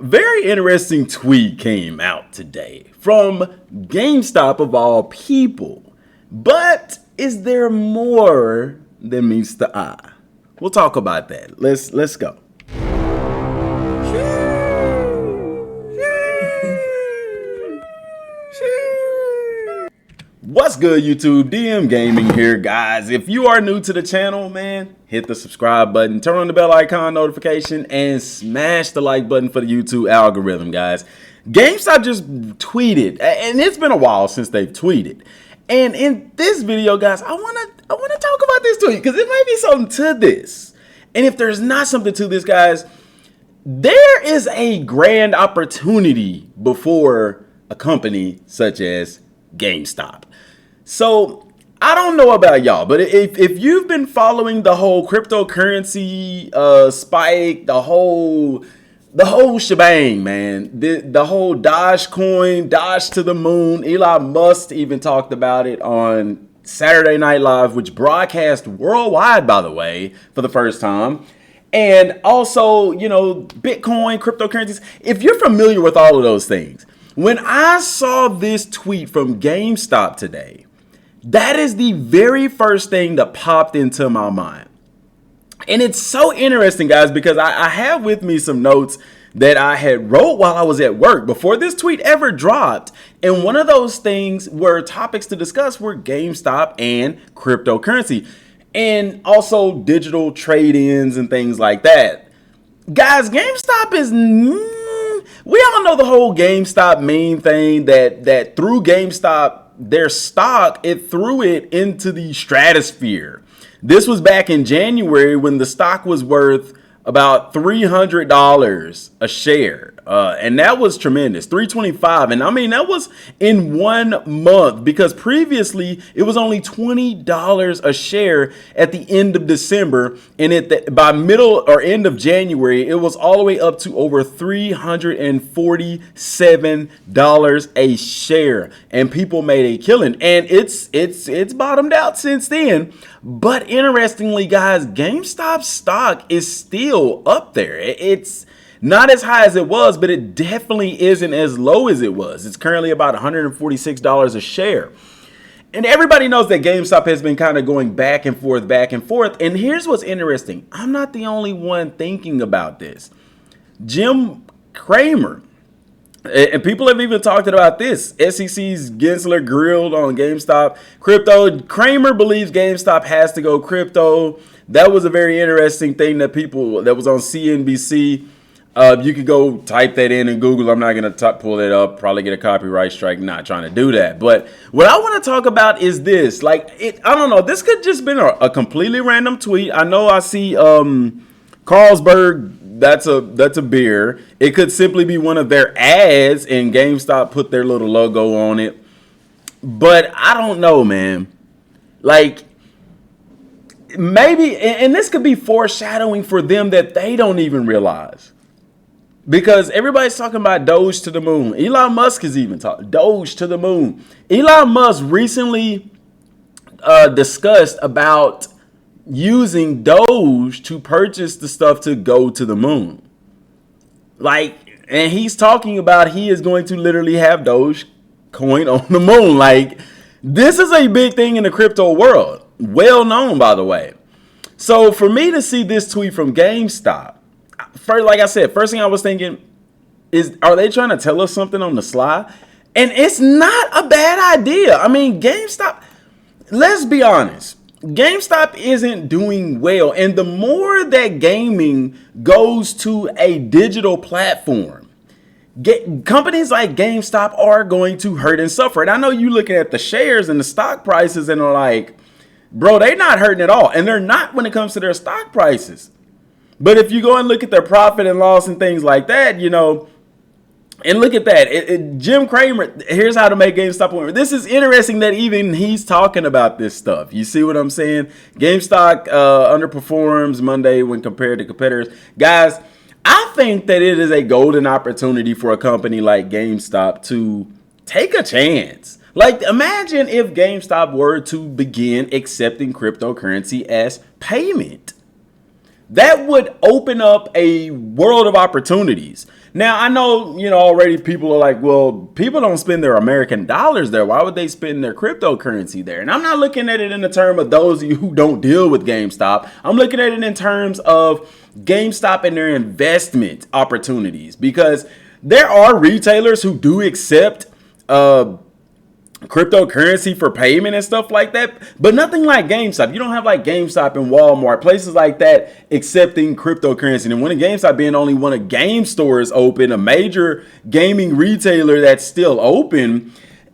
Very interesting tweet came out today from GameStop of all people. But is there more than meets the eye? We'll talk about that. Let's go. What's good, YouTube? DM Gaming here, guys. If you are new to the channel, man, hit the subscribe button, turn on the bell icon notification, and smash the like button for the YouTube algorithm, guys. GameStop just tweeted, and it's been a while since they've tweeted. And in this video, guys, I wanna talk about this tweet because it might be something to this. And if there's not something to this, guys, there is a grand opportunity before a company such as GameStop. So I don't know about y'all, but if you've been following the whole cryptocurrency spike, the whole shebang, man, the whole Doge to the moon. Elon Musk even talked about it on Saturday Night Live, which broadcast worldwide, by the way, for the first time. And also, you know, Bitcoin, cryptocurrencies. If you're familiar with all of those things, when I saw this tweet from GameStop today, that is the very first thing that popped into my mind. And it's so interesting, guys, because I have with me some notes that I had wrote while I was at work before this tweet ever dropped. And one of those things were topics to discuss were GameStop and cryptocurrency and also digital trade-ins and things like that. Guys, GameStop is... we all know the whole GameStop meme thing that through GameStop, their stock, it threw it into the stratosphere. This was back in January when the stock was worth about $300 a share. And that was tremendous, $325. And I mean, that was in 1 month because previously it was only $20 a share at the end of December. And by middle or end of January, it was all the way up to over $347 a share. And people made a killing. And it's bottomed out since then. But interestingly, guys, GameStop stock is still up there. It's not as high as it was, but it definitely isn't as low as it was. It's currently about $146 a share. And everybody knows that GameStop has been kind of going back and forth, back and forth. And here's what's interesting. I'm not the only one thinking about this. Jim Cramer, and people have even talked about this. SEC's Gensler grilled on GameStop crypto. Cramer believes GameStop has to go crypto. That was a very interesting thing that was on CNBC. You could go type that in Google. I'm not going to pull it up, probably get a copyright strike. Not trying to do that. But what I want to talk about is this. I don't know. This could just been a completely random tweet. I know I see Carlsberg. That's a beer. It could simply be one of their ads and GameStop put their little logo on it. But I don't know, man. Like, maybe, and this could be foreshadowing for them that they don't even realize. Because everybody's talking about Doge to the moon. Elon Musk is even talking Doge to the moon. Elon Musk recently discussed about using Doge to purchase the stuff to go to the moon. And he's talking about he is going to literally have Doge coin on the moon. This is a big thing in the crypto world. Well known, by the way. So for me to see this tweet from GameStop, like I said, first thing I was thinking is, are they trying to tell us something on the sly? And it's not a bad idea. I mean, GameStop, let's be honest. GameStop isn't doing well. And the more that gaming goes to a digital platform, companies like GameStop are going to hurt and suffer. And I know you looking at the shares and the stock prices and are like, bro, they're not hurting at all. And they're not when it comes to their stock prices. But if you go and look at their profit and loss and things like that, you know, and look at that. Jim Cramer, here's how to make GameStop win. This is interesting that even he's talking about this stuff. You see what I'm saying? GameStop underperforms Monday when compared to competitors. Guys, I think that it is a golden opportunity for a company like GameStop to take a chance. Imagine if GameStop were to begin accepting cryptocurrency as payment. that would open up a world of opportunities. Now, I know, already people are like, well, people don't spend their American dollars there. Why would they spend their cryptocurrency there? And I'm not looking at it in the term of those of you who don't deal with GameStop. I'm looking at it in terms of GameStop and their investment opportunities, because there are retailers who do accept cryptocurrency for payment and stuff like that, but nothing like GameStop. You don't have like GameStop and Walmart, places like that, accepting cryptocurrency. And when GameStop being only one of game stores open, a major gaming retailer that's still open,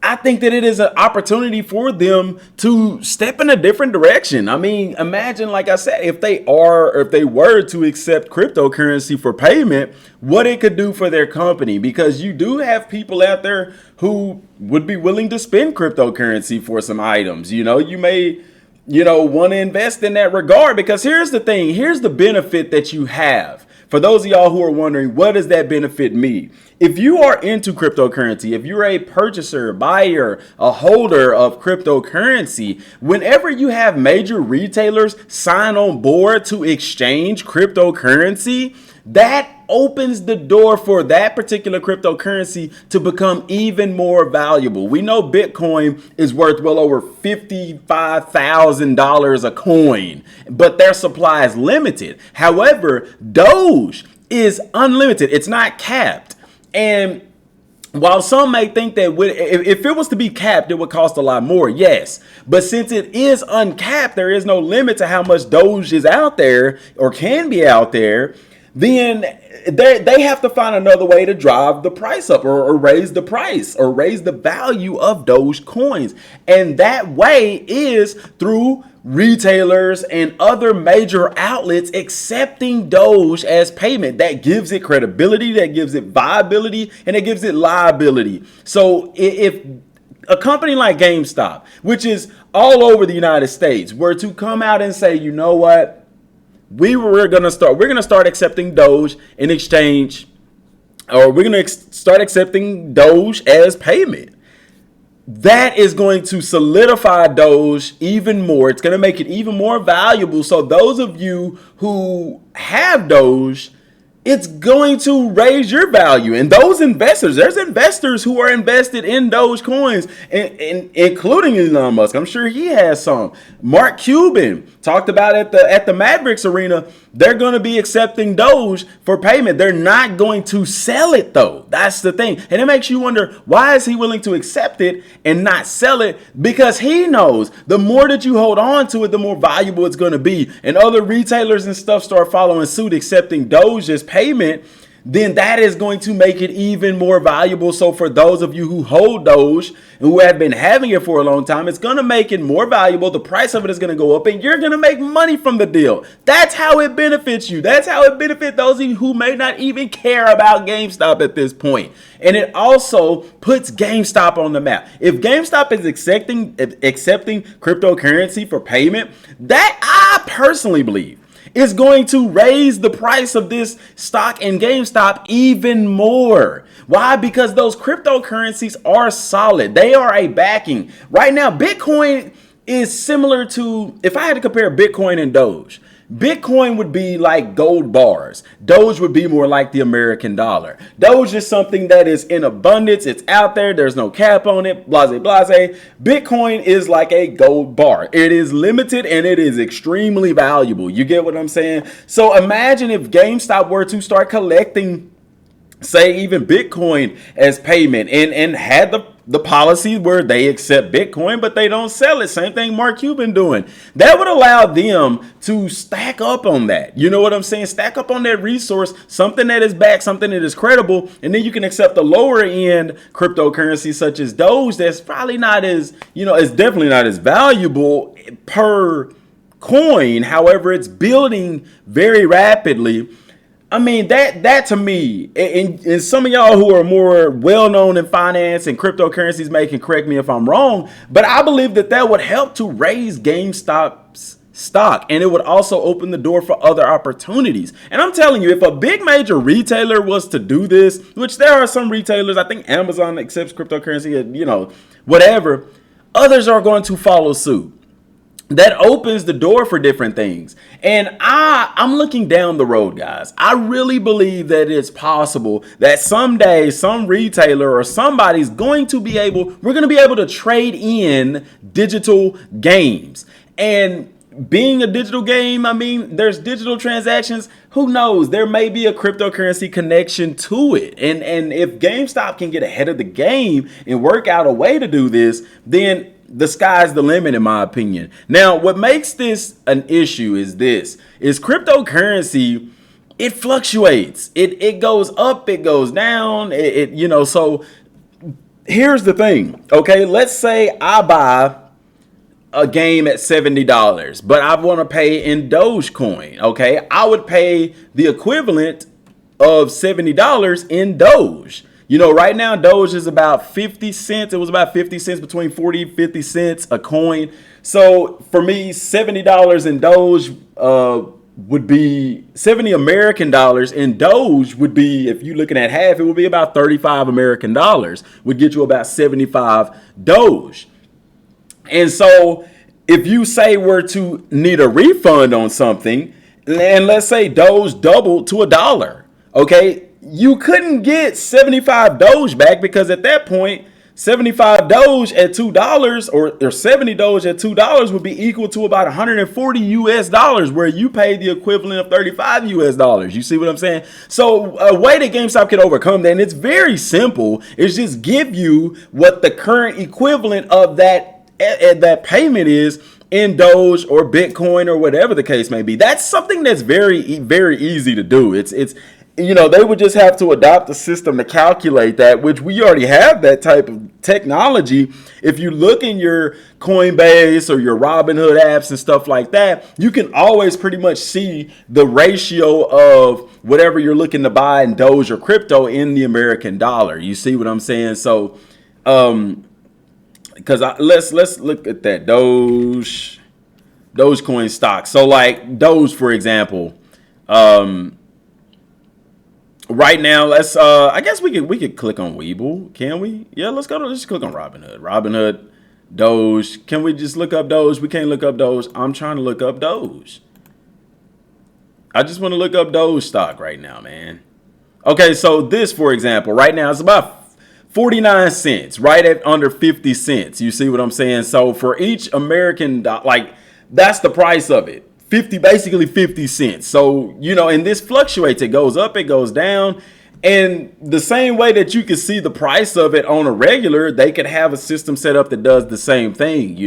I think that it is an opportunity for them to step in a different direction. I mean, imagine, like I said, if they were to accept cryptocurrency for payment, what it could do for their company, because you do have people out there who would be willing to spend cryptocurrency for some items. You may want to invest in that regard, because here's the thing. Here's the benefit that you have. For those of y'all who are wondering, what does that benefit me? If you are into cryptocurrency, if you're a purchaser, buyer, a holder of cryptocurrency, whenever you have major retailers sign on board to exchange cryptocurrency, that opens the door for that particular cryptocurrency to become even more valuable. We know Bitcoin is worth well over $55,000 a coin, but their supply is limited. However, Doge is unlimited. It's not capped. And while some may think that if it was to be capped, it would cost a lot more, yes. But since it is uncapped, there is no limit to how much Doge is out there or can be out there, then they have to find another way to drive the price up, or raise the price, or raise the value of Doge coins. And that way is through retailers and other major outlets accepting Doge as payment. That gives it credibility, that gives it viability, and it gives it liability. So if a company like GameStop, which is all over the United States, were to come out and say, you know what, we're gonna start accepting Doge in exchange, or we're gonna start accepting Doge as payment, that is going to solidify Doge even more. It's going to make it even more valuable. So those of you who have Doge, it's going to raise your value. And those investors, there's investors who are invested in Doge coins, including Elon Musk. I'm sure he has some. Mark Cuban talked about at the Mavericks arena. They're going to be accepting Doge for payment. They're not going to sell it, though. That's the thing. And it makes you wonder, why is he willing to accept it and not sell it? Because he knows the more that you hold on to it, the more valuable it's going to be. And other retailers and stuff start following suit, accepting Doge as payment, then that is going to make it even more valuable. So for those of you who hold Doge and who have been having it for a long time, it's going to make it more valuable. The price of it is going to go up, and you're going to make money from the deal. That's how it benefits you. That's how it benefits those of you who may not even care about GameStop at this point. And it also puts GameStop on the map. If GameStop is accepting cryptocurrency for payment, that I personally believe is going to raise the price of this stock in GameStop even more. Why? Because those cryptocurrencies are solid. They are a backing. Right now, Bitcoin is similar to, if I had to compare Bitcoin and Doge, Bitcoin would be like gold bars. Doge would be more like the American dollar. Doge is something that is in abundance. It's out there. There's no cap on it. Blase, blase. Bitcoin is like a gold bar. It is limited and it is extremely valuable. You get what I'm saying? So imagine if GameStop were to start collecting, say, even Bitcoin as payment, and had the policy where they accept Bitcoin, but they don't sell it. Same thing Mark Cuban doing. That would allow them to stack up on that. You know what I'm saying? Stack up on that resource, something that is backed, something that is credible. And then you can accept the lower end cryptocurrency such as Doge. That's probably not as, it's definitely not as valuable per coin. However, it's building very rapidly. I mean, that to me, and some of y'all who are more well-known in finance and cryptocurrencies can correct me if I'm wrong, but I believe that would help to raise GameStop's stock, and it would also open the door for other opportunities. And I'm telling you, if a big major retailer was to do this, which there are some retailers, I think Amazon accepts cryptocurrency, whatever, others are going to follow suit. that opens the door for different things. And I'm looking down the road, guys. I really believe that it's possible that someday some retailer or somebody's going to be able, we're going to be able to trade in digital games. And being a digital game, I mean, there's digital transactions. Who knows? There may be a cryptocurrency connection to it. And if GameStop can get ahead of the game and work out a way to do this, then the sky's the limit, in my opinion. Now, what makes this an issue is cryptocurrency, it fluctuates. It goes up, it goes down, so here's the thing. Okay, let's say I buy a game at $70, but I want to pay in Dogecoin. Okay, I would pay the equivalent of $70 in Doge. Right now Doge is about 50 cents. It was about 50 cents, between 40 and 50 cents a coin. So for me, $70 in Doge would be 70 American dollars in Doge would be, if you're looking at half, it would be about 35 American dollars, would get you about 75 Doge. And so if you say we're to need a refund on something, and let's say Doge doubled to $1, okay, you couldn't get 75 Doge back, because at that point, 75 Doge at $2 or 70 Doge at $2 would be equal to about 140 US dollars, where you pay the equivalent of 35 US dollars. You see what I'm saying? So a way that GameStop can overcome that, and it's very simple, is just give you what the current equivalent of that payment is in Doge or Bitcoin or whatever the case may be. That's something that's very, very easy to do. It's they would just have to adopt a system to calculate that, which we already have that type of technology. If you look in your Coinbase or your Robinhood apps and stuff like that, you can always pretty much see the ratio of whatever you're looking to buy in Doge or crypto in the American dollar. You see what I'm saying? So, because let's look at that Dogecoin stock. So like Doge, for example, right now, let's I guess we could click on Webull. Can we? Yeah, let's click on Robinhood, Doge. Can we just look up Doge? We can't look up Doge. I'm trying to look up Doge. I just want to look up Doge stock right now, man. Okay, so this, for example, right now it's about 49 cents, right at under 50 cents. You see what I'm saying? So for each American, that's the price of it. Basically 50 cents. So, and this fluctuates. It goes up, it goes down. And the same way that you can see the price of it on a regular, they could have a system set up that does the same thing,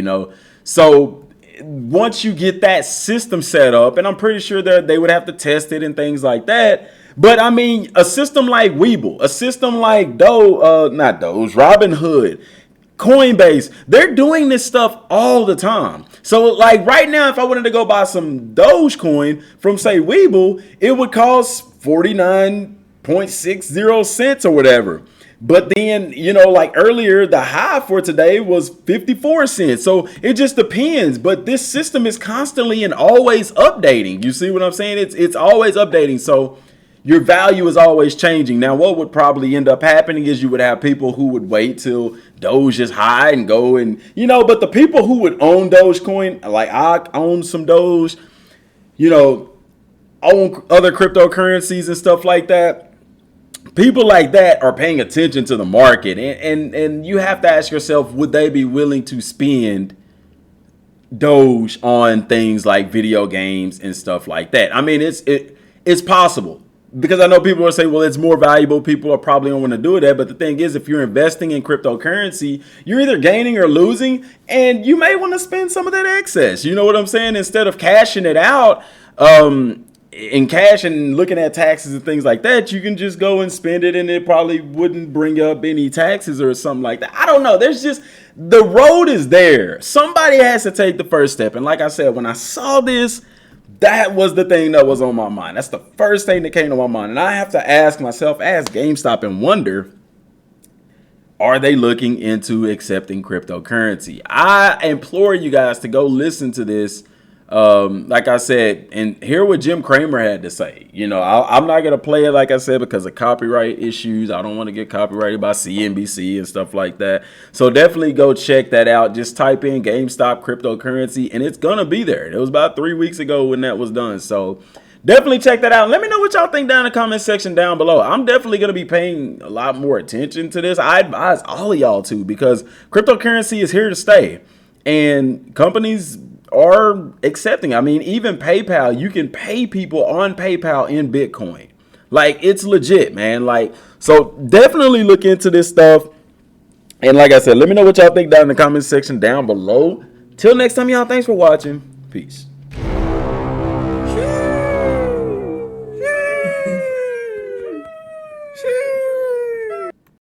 So once you get that system set up, and I'm pretty sure that they would have to test it and things like that. But I mean, a system like Webull, a system like Robinhood, Coinbase, they're doing this stuff all the time. So like right now, if I wanted to go buy some Dogecoin from, say, Webull, it would cost 49.60 cents or whatever. But then, like earlier, the high for today was 54 cents. So it just depends. But this system is constantly and always updating. You see what I'm saying? It's always updating. So your value is always changing. Now, what would probably end up happening is you would have people who would wait till Doge is high and go and, but the people who would own Dogecoin, like I own some Doge, own other cryptocurrencies and stuff like that. People like that are paying attention to the market. And you have to ask yourself, would they be willing to spend Doge on things like video games and stuff like that? I mean, it's possible. Because I know people will say, well, it's more valuable. People are probably don't want to do that. But the thing is, if you're investing in cryptocurrency, you're either gaining or losing. And you may want to spend some of that excess. You know what I'm saying? Instead of cashing it out in cash and looking at taxes and things like that, you can just go and spend it. And it probably wouldn't bring up any taxes or something like that. I don't know. The road is there. Somebody has to take the first step. And like I said, when I saw this, that was the thing that was on my mind. That's the first thing that came to my mind. And I have to ask GameStop, and wonder, are they looking into accepting cryptocurrency? I implore you guys to go listen to this Like I said, and hear what Jim Cramer had to say. You know, I'm not gonna play it, like I said, because of copyright issues. I don't want to get copyrighted by CNBC and stuff like that. So definitely go check that out. Just type in GameStop cryptocurrency, and it's gonna be there. It was about 3 weeks ago when that was done. So definitely check that out. Let me know what y'all think down in the comment section down below. I'm definitely going to be paying a lot more attention to this. I advise all of y'all to, because cryptocurrency is here to stay. And companies are accepting. I mean, even PayPal, you can pay people on PayPal in Bitcoin. Like, it's legit, man. Like, so definitely look into this stuff. And like I said, let me know what y'all think down in the comment section down below. Till next time, y'all, thanks for watching. Peace.